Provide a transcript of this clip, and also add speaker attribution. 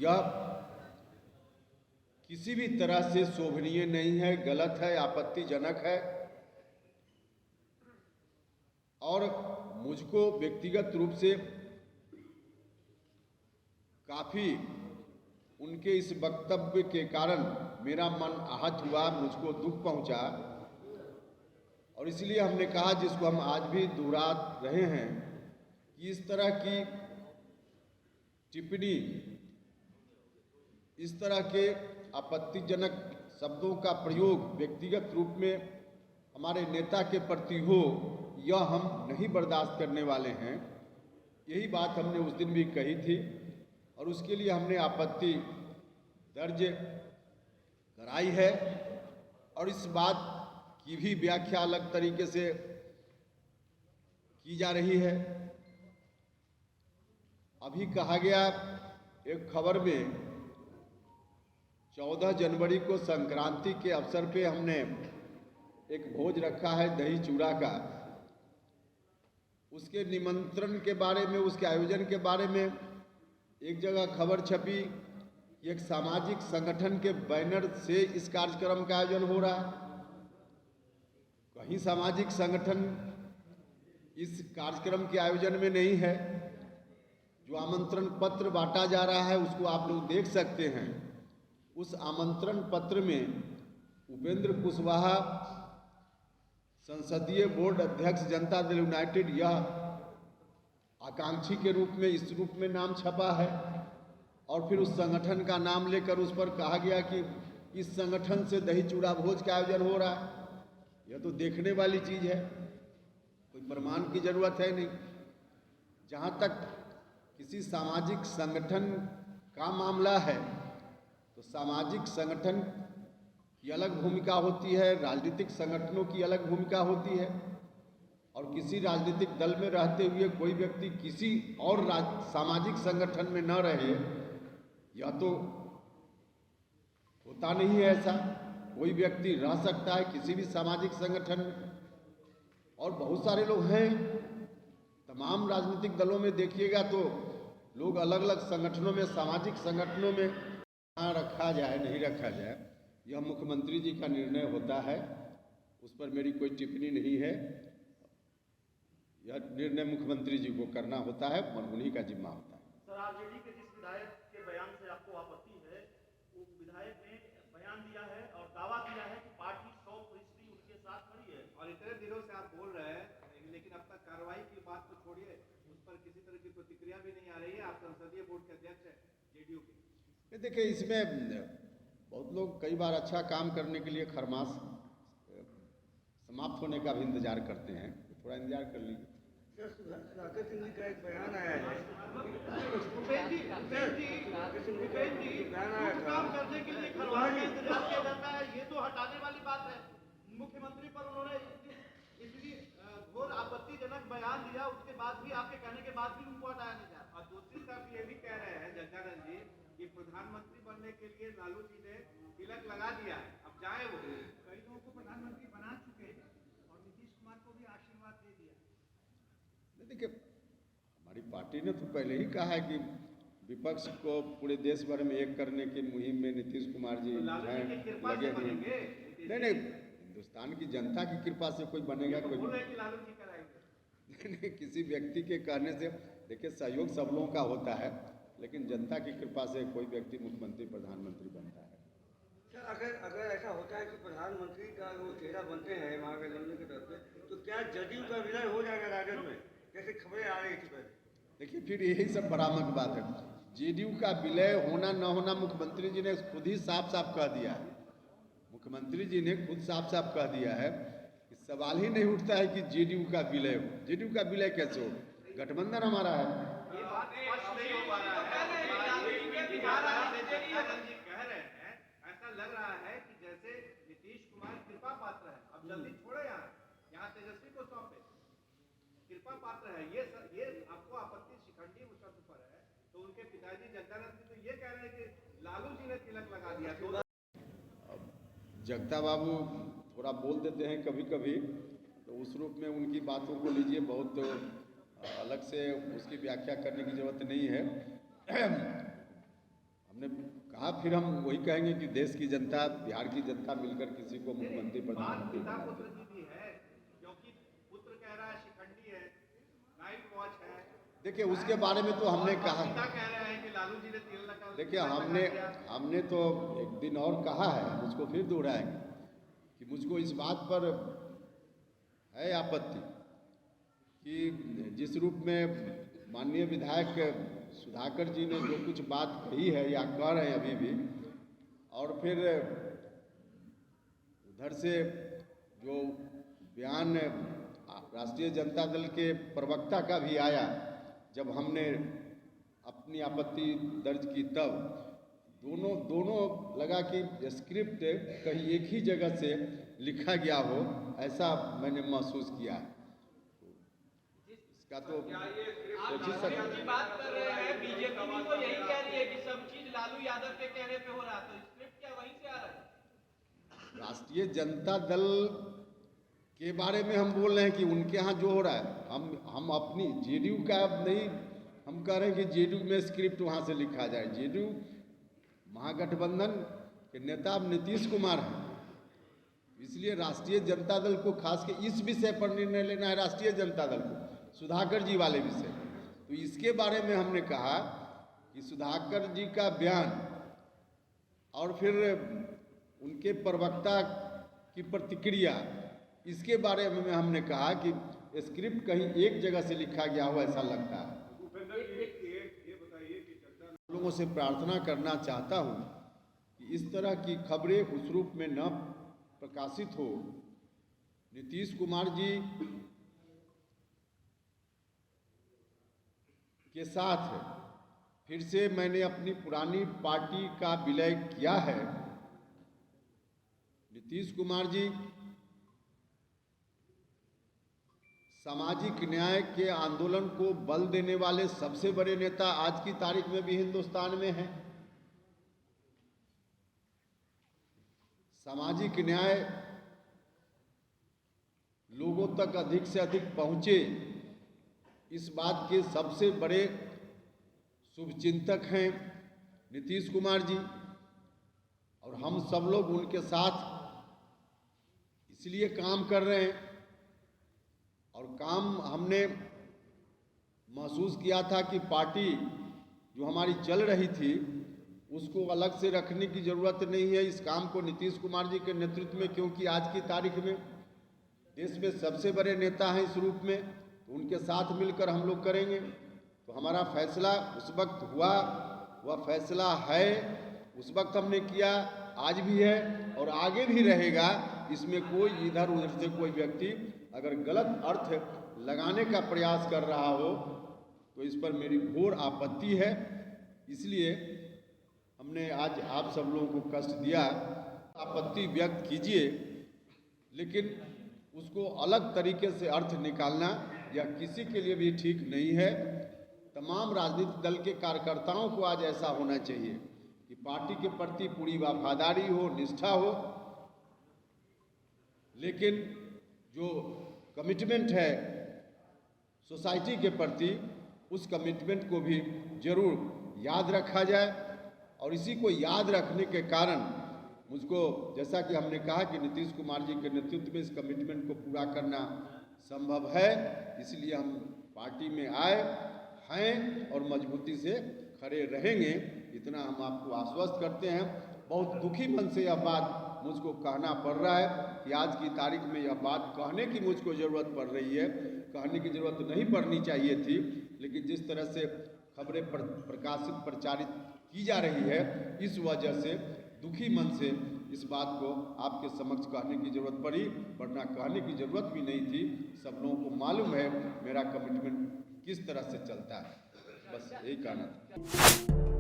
Speaker 1: यह किसी भी तरह से शोभनीय नहीं है, गलत है, आपत्तिजनक है। और मुझको व्यक्तिगत रूप से काफ़ी उनके इस वक्तव्य के कारण मेरा मन आहत हुआ, मुझको दुख पहुंचा। और इसलिए हमने कहा, जिसको हम आज भी दोहरा रहे हैं, कि इस तरह की टिप्पणी, इस तरह के आपत्तिजनक शब्दों का प्रयोग व्यक्तिगत रूप में हमारे नेता के प्रति हो, यह हम नहीं बर्दाश्त करने वाले हैं। यही बात हमने उस दिन भी कही थी और उसके लिए हमने आपत्ति दर्ज कराई है। और इस बात की भी व्याख्या अलग तरीके से की जा रही है। अभी कहा गया एक खबर में, 14 जनवरी को संक्रांति के अवसर पे हमने एक भोज रखा है दही चूड़ा का। उसके निमंत्रण के बारे में, उसके आयोजन के बारे में एक जगह खबर छपी कि एक सामाजिक संगठन के बैनर से इस कार्यक्रम का आयोजन हो रहा है। कहीं सामाजिक संगठन इस कार्यक्रम के आयोजन में नहीं है। जो आमंत्रण पत्र बांटा जा रहा है उसको आप लोग देख सकते हैं। उस आमंत्रण पत्र में उपेंद्र कुशवाहा संसदीय बोर्ड अध्यक्ष जनता दल यूनाइटेड, यह आकांक्षी के रूप में, इस रूप में नाम छपा है। और फिर उस संगठन का नाम लेकर उस पर कहा गया कि इस संगठन से दही चूड़ा भोज का आयोजन हो रहा है। यह तो देखने वाली चीज है, कोई प्रमाण की जरूरत है नहीं। जहां तक किसी सामाजिक संगठन का मामला है तो सामाजिक संगठन की अलग भूमिका होती है, राजनीतिक संगठनों की अलग भूमिका होती है। और किसी राजनीतिक दल में रहते हुए कोई व्यक्ति किसी और सामाजिक संगठन में न रहे, यह तो होता नहीं है। ऐसा कोई व्यक्ति रह सकता है किसी भी सामाजिक संगठन में, और बहुत सारे लोग हैं। तमाम राजनीतिक दलों में देखिएगा तो लोग अलग अलग संगठनों में, सामाजिक संगठनों में कहाँ रखा जाए, नहीं रखा जाए, यह मुख्यमंत्री जी का निर्णय होता है। उस पर मेरी कोई टिप्पणी नहीं है। यह निर्णय मुख्यमंत्री जी को करना होता है और उन्हीं का जिम्मा होता है।
Speaker 2: सर, आरजेडी के जिस विधायक के बयान से आपको आपत्ति है, वो विधायक ने बयान दिया है और दावा किया है कि पार्टी 100% उनके साथ खड़ी है।
Speaker 3: और इतने दिनों से आप बोल रहे हैं, लेकिन अब तक कार्रवाई की बात तो छोड़िए, उस पर किसी तरह की प्रतिक्रिया भी नहीं आ रही है। आप संसदीय बोर्ड के अध्यक्ष हैं जेडीयू के।
Speaker 1: देखिए, इसमें बहुत लोग कई बार अच्छा काम करने के लिए खरमास समाप्त होने का भी इंतजार करते हैं। थोड़ा इंतजार कर लीजिए।
Speaker 4: राकेश सिंह जी का एक बयान आया है,
Speaker 2: काम करने के लिए खरवास का इंतजार किया जाता है, ये तो हटाने वाली बात है। मुख्यमंत्री पर उन्होंने इतनी घोर आपत्तिजनक बयान दिया, उसके बाद भी, आपके कहने के बाद भी उनको हटाया नहीं जा रहा।
Speaker 3: और दूसरी तरफ ये भी कह रहे हैं जगदानंद जी कि प्रधानमंत्री बनने के लिए लालू जी ने तिलक लगा दिया है, अब जाए वो।
Speaker 2: कई लोगों को प्रधानमंत्री बना चुके हैं और नीतीश कुमार को भी आशीर्वाद दे दिया।
Speaker 1: देखिए, हमारी पार्टी ने तो पहले ही कहा है कि विपक्ष को पूरे देश भर में एक करने की मुहिम में नीतीश कुमार जी लगे हैं। नहीं, हिंदुस्तान की जनता की कृपा से कोई बनेगा, कोई
Speaker 3: लालू जी कराएंगे।
Speaker 1: नहीं। किसी व्यक्ति के कहने से, देखिए, सहयोग सब लोगों का होता है, लेकिन जनता की कृपा से कोई व्यक्ति मुख्यमंत्री, प्रधानमंत्री बनता है।
Speaker 4: अगर ऐसा होता है कि प्रधानमंत्री का वो चेहरा बनते हैं महागठबंधन की तरफ से, तो क्या जदयू का विलय हो जाएगा राजद में, जैसे खबरें आ रही थी पहले?
Speaker 1: देखिए, फिर यही सब भ्रामक बात है। जेडीयू का विलय होना न होना मुख्यमंत्री जी ने खुद ही साफ साफ कह दिया है। मुख्यमंत्री जी ने खुद साफ साफ कह दिया है कि सवाल ही नहीं उठता है कि जेडीयू का विलय हो। जेडीयू का विलय कैसे हो? गठबंधन हमारा है।
Speaker 3: ये बात स्पष्ट नहीं हो पा रहा है। कह रहे हैं, ऐसा लग रहा है कि जैसे नीतीश कुमार कृपा पात्र है, अब जल्दी छोड़े, यहाँ तेजस्वी को सौंपे, कृपा पात्र है। ये आपको आपत्ति शिखंडी शब्द पर है, तो उनके पिताजी जगदानंद जी तो ये कह रहे हैं कि लालू जी ने तिलक लगा दिया। तो
Speaker 1: जगता बाबू थोड़ा बोल देते हैं कभी कभी, तो उस रूप में उनकी बातों को लीजिए, बहुत अलग से उसकी व्याख्या करने की जरूरत नहीं है। हमने कहा फिर हम वही कहेंगे कि देश की जनता, बिहार की जनता मिलकर किसी को मुख्यमंत्री
Speaker 3: बात
Speaker 1: प्रधानमंत्री
Speaker 3: पिता
Speaker 1: बनाएगी।
Speaker 3: पुत्र की भी है, क्योंकि पुत्र कह रहा है शिखंडी है, नाइट वॉच है।
Speaker 1: देखिए उसके बारे में तो हमने कहा,
Speaker 3: पिता कह रहे हैं कि लालू जी ने तेल लगा।
Speaker 1: देखिए हमने तो एक दिन और कहा है, मुझको फिर दोहराएंगे कि मुझको इस बात पर है आपत्ति कि जिस रूप में माननीय विधायक सुधाकर जी ने जो कुछ बात कही है या कह रहे हैं अभी भी, और फिर उधर से जो बयान राष्ट्रीय जनता दल के प्रवक्ता का भी आया, जब हमने अपनी आपत्ति दर्ज की तब दोनों लगा कि स्क्रिप्ट कहीं एक ही जगह से लिखा गया हो, ऐसा मैंने महसूस किया। इसका तो सोच ही सकते
Speaker 2: की बात कर रहे हैं, बीजेपी भी तो यही कह रही है कि सब चीज लालू यादव के कहने पे हो रहा, तो स्क्रिप्ट क्या वहीं से आ रहा है?
Speaker 1: राष्ट्रीय जनता दल के बारे में हम बोल रहे हैं कि उनके यहाँ जो हो रहा है, हम अपनी जेडीयू का नहीं हम कह रहे हैं कि जेडीयू में स्क्रिप्ट वहाँ से लिखा जाए। जेडीयू महागठबंधन के नेता अब नीतीश कुमार हैं, इसलिए राष्ट्रीय जनता दल को खास के इस विषय पर निर्णय लेना है, राष्ट्रीय जनता दल को सुधाकर जी वाले विषय। तो इसके बारे में हमने कहा कि सुधाकर जी का बयान और फिर उनके प्रवक्ता की प्रतिक्रिया, इसके बारे में हमने कहा कि स्क्रिप्ट कहीं एक जगह से लिखा गया हो ऐसा लगता है। लोगों से प्रार्थना करना चाहता हूं कि इस तरह की खबरें उस रूप में न प्रकाशित हो। नीतीश कुमार जी के साथ फिर से मैंने अपनी पुरानी पार्टी का विलय किया है। नीतीश कुमार जी सामाजिक न्याय के आंदोलन को बल देने वाले सबसे बड़े नेता आज की तारीख में भी हिंदुस्तान में हैं। सामाजिक न्याय लोगों तक अधिक से अधिक पहुंचे, इस बात के सबसे बड़े शुभचिंतक हैं नीतीश कुमार जी, और हम सब लोग उनके साथ इसलिए काम कर रहे हैं। और काम हमने महसूस किया था कि पार्टी जो हमारी चल रही थी उसको अलग से रखने की ज़रूरत नहीं है, इस काम को नीतीश कुमार जी के नेतृत्व में, क्योंकि आज की तारीख में देश में सबसे बड़े नेता हैं इस रूप में, तो उनके साथ मिलकर हम लोग करेंगे। तो हमारा फैसला उस वक्त हुआ, वह फैसला है, उस वक्त हमने किया, आज भी है और आगे भी रहेगा। इसमें कोई इधर उधर से कोई व्यक्ति अगर गलत अर्थ लगाने का प्रयास कर रहा हो तो इस पर मेरी घोर आपत्ति है। इसलिए हमने आज आप सब लोगों को कष्ट दिया, आपत्ति व्यक्त कीजिए, लेकिन उसको अलग तरीके से अर्थ निकालना यह किसी के लिए भी ठीक नहीं है। तमाम राजनीतिक दल के कार्यकर्ताओं को आज ऐसा होना चाहिए कि पार्टी के प्रति पूरी वफादारी हो, निष्ठा हो, लेकिन जो कमिटमेंट है सोसाइटी के प्रति, उस कमिटमेंट को भी जरूर याद रखा जाए। और इसी को याद रखने के कारण मुझको, जैसा कि हमने कहा कि नीतीश कुमार जी के नेतृत्व में इस कमिटमेंट को पूरा करना संभव है, इसलिए हम पार्टी में आए हैं और मजबूती से खड़े रहेंगे, इतना हम आपको आश्वस्त करते हैं। बहुत दुखी मन से यह बात मुझको कहना पड़ रहा है कि आज की तारीख में यह बात कहने की मुझको ज़रूरत पड़ रही है। कहने की ज़रूरत नहीं पड़नी चाहिए थी, लेकिन जिस तरह से खबरें प्रकाशित प्रचारित की जा रही है, इस वजह से दुखी मन से इस बात को आपके समक्ष कहने की ज़रूरत पड़ी, वरना कहने की ज़रूरत भी नहीं थी। सब लोगों को मालूम है मेरा कमिटमेंट किस तरह से चलता है, बस यही कहना था।